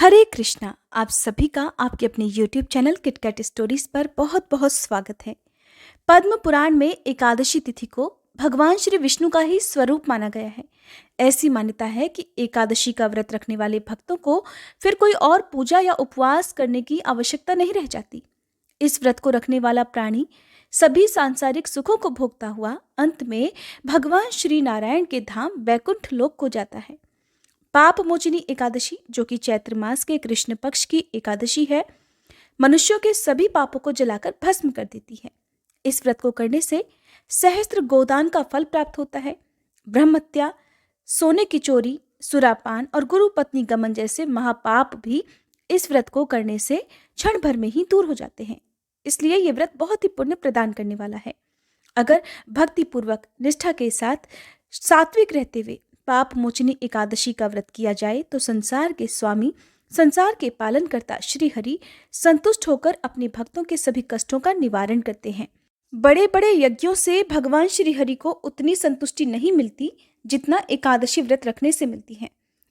हरे कृष्णा। आप सभी का आपके अपने YouTube चैनल किटकैट स्टोरीज पर बहुत बहुत स्वागत है। पद्म पुराण में एकादशी तिथि को भगवान श्री विष्णु का ही स्वरूप माना गया है। ऐसी मान्यता है कि एकादशी का व्रत रखने वाले भक्तों को फिर कोई और पूजा या उपवास करने की आवश्यकता नहीं रह जाती। इस व्रत को रखने वाला प्राणी सभी सांसारिक सुखों को भोगता हुआ अंत में भगवान श्री नारायण के धाम वैकुंठ लोक को जाता है। पाप मोचिनी एकादशी, जो कि चैत्र मास के कृष्ण पक्ष की एकादशी है, मनुष्यों के सभी पापों को जलाकर भस्म कर देती है। इस व्रत को करने से सहस्त्र गोदान का फल प्राप्त होता है। ब्रह्महत्या, सोने की चोरी, सुरापान और गुरु पत्नी गमन जैसे महापाप भी इस व्रत को करने से क्षण भर में ही दूर हो जाते हैं। इसलिए यह व्रत बहुत ही पुण्य प्रदान करने वाला है। अगर भक्ति पूर्वक निष्ठा के साथ सात्विक रहते हुए पाप मोचनी एकादशी का व्रत किया जाए तो संसार के स्वामी, संसार के पालनकर्ता श्री हरि संतुष्ट होकर अपने भक्तों के सभी कष्टों का निवारण करते हैं। बड़े बड़े यज्ञों से भगवान श्री हरि को उतनी संतुष्टि नहीं मिलती जितना एकादशी व्रत रखने से मिलती है।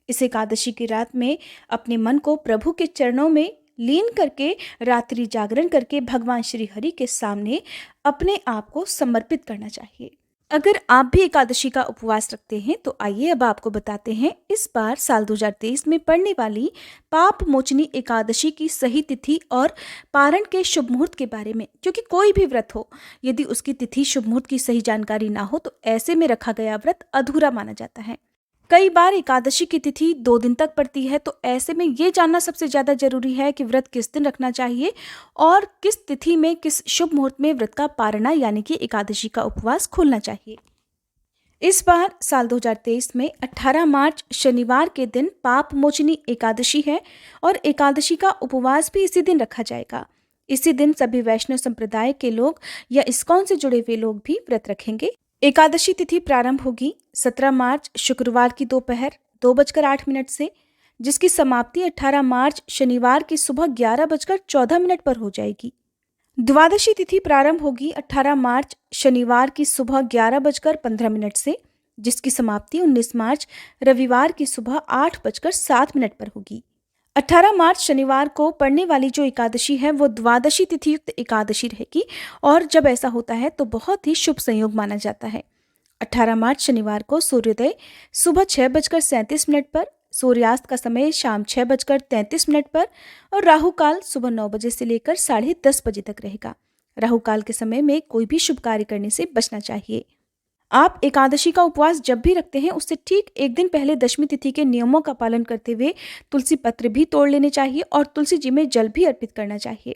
इस एकादशी की रात में अपने मन को प्रभु के चरणों में लीन करके रात्रि जागरण करके भगवान श्री हरि के सामने अपने आप को समर्पित करना चाहिए। अगर आप भी एकादशी का उपवास रखते हैं तो आइए अब आपको बताते हैं इस बार साल 2023 में पड़ने वाली पाप मोचनी एकादशी की सही तिथि और पारण के शुभ मुहूर्त के बारे में। क्योंकि कोई भी व्रत हो, यदि उसकी तिथि शुभ मुहूर्त की सही जानकारी ना हो तो ऐसे में रखा गया व्रत अधूरा माना जाता है। कई बार एकादशी की तिथि 2 दिन तक पड़ती है, तो ऐसे में ये जानना सबसे ज्यादा जरूरी है कि व्रत किस दिन रखना चाहिए और किस तिथि में किस शुभ मुहूर्त में व्रत का पारणा यानी कि एकादशी का उपवास खोलना चाहिए। इस बार साल 2023 में 18 मार्च शनिवार के दिन पाप मोचनी एकादशी है और एकादशी का उपवास भी इसी दिन रखा जाएगा। इसी दिन सभी वैष्णव संप्रदाय के लोग या इस्कॉन से जुड़े हुए लोग भी व्रत रखेंगे। एकादशी तिथि प्रारंभ होगी 17 मार्च शुक्रवार की दोपहर 2:08 से, जिसकी समाप्ति 18 मार्च शनिवार की सुबह 11:14 पर हो जाएगी। द्वादशी तिथि प्रारंभ होगी 18 मार्च शनिवार की सुबह 11:15 से, जिसकी समाप्ति 19 मार्च रविवार की सुबह 8:07 पर होगी। 18 मार्च शनिवार को पड़ने वाली जो एकादशी है वो द्वादशी तिथि युक्त एकादशी रहेगी और जब ऐसा होता है तो बहुत ही शुभ संयोग माना जाता है। 18 मार्च शनिवार को सूर्योदय सुबह 6:37 पर, सूर्यास्त का समय शाम 6:33 पर और राहु काल सुबह 9 बजे से लेकर 10:30 बजे तक रहेगा। राहु काल के समय में कोई भी शुभ कार्य करने से बचना चाहिए। आप एकादशी का उपवास जब भी रखते हैं उससे ठीक एक दिन पहले दशमी तिथि के नियमों का पालन करते हुए तुलसी पत्र भी तोड़ लेने चाहिए और तुलसी जी में जल भी अर्पित करना चाहिए।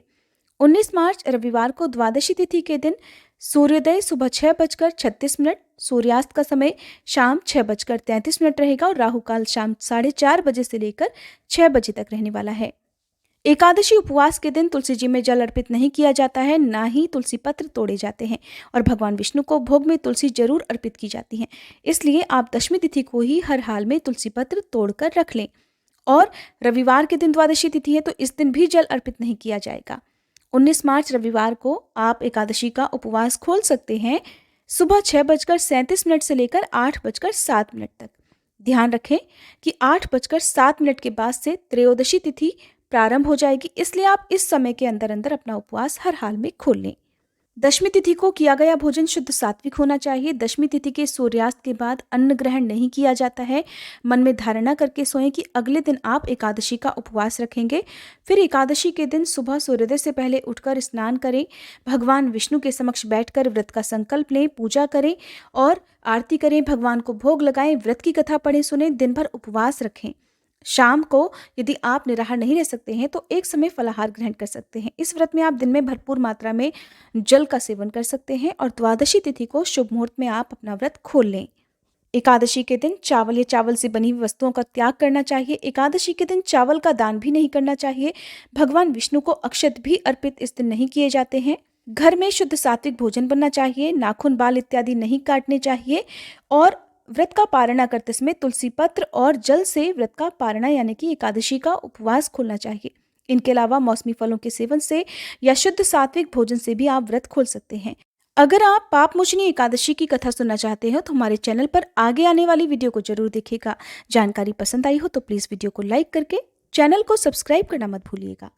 19 मार्च रविवार को द्वादशी तिथि के दिन सूर्योदय सुबह 6:36, सूर्यास्त का समय शाम 6:33 रहेगा और राहु काल शाम 4:30 बजे से लेकर 6 बजे तक रहने वाला है। एकादशी उपवास के दिन तुलसी जी में जल अर्पित नहीं किया जाता है, ना ही तुलसी पत्र तोड़े जाते हैं और भगवान विष्णु को भोग में तुलसी जरूर अर्पित की जाती है। इसलिए आप दशमी तिथि को ही हर हाल में तुलसी पत्र तोड़कर रख लें। और रविवार के दिन द्वादशी तिथि है तो इस दिन भी जल अर्पित नहीं किया जाएगा। 19 मार्च रविवार को आप एकादशी का उपवास खोल सकते हैं सुबह 6:37 से लेकर 8:07 तक। ध्यान रखें कि 8:07 के बाद से त्रयोदशी तिथि प्रारंभ हो जाएगी, इसलिए आप इस समय के अंदर अंदर अपना उपवास हर हाल में खोल लें। दशमी तिथि को किया गया भोजन शुद्ध सात्विक होना चाहिए। दशमी तिथि के सूर्यास्त के बाद अन्न ग्रहण नहीं किया जाता है। मन में धारणा करके सोएं कि अगले दिन आप एकादशी का उपवास रखेंगे। फिर एकादशी के दिन सुबह सूर्योदय से पहले उठकर स्नान करें, भगवान विष्णु के समक्ष बैठकर व्रत का संकल्प लें, पूजा करें और आरती करें, भगवान को भोग लगाएं, व्रत की कथा पढ़ें, सुनें, दिन भर उपवास रखें। शाम को यदि आप निराहार नहीं रह सकते हैं तो एक समय फलाहार ग्रहण कर सकते हैं। इस व्रत में आप दिन में भरपूर मात्रा में जल का सेवन कर सकते हैं और द्वादशी तिथि को शुभ मुहूर्त में आप अपना व्रत खोल लें। एकादशी के दिन चावल या चावल से बनी हुई वस्तुओं का त्याग करना चाहिए। एकादशी के दिन चावल का दान भी नहीं करना चाहिए। भगवान विष्णु को अक्षत भी अर्पित इस दिन नहीं किए जाते हैं। घर में शुद्ध सात्विक भोजन बनना चाहिए। नाखून, बाल इत्यादि नहीं काटने चाहिए और व्रत का पारणा करते समय तुलसी पत्र और जल से व्रत का पारणा यानी कि एकादशी का उपवास खोलना चाहिए। इनके अलावा मौसमी फलों के सेवन से या शुद्ध सात्विक भोजन से भी आप व्रत खोल सकते हैं। अगर आप पापमोचनी एकादशी की कथा सुनना चाहते हो तो हमारे चैनल पर आगे आने वाली वीडियो को जरूर देखिएगा। जानकारी पसंद आई हो तो प्लीज वीडियो को लाइक करके चैनल को सब्सक्राइब करना मत भूलिएगा।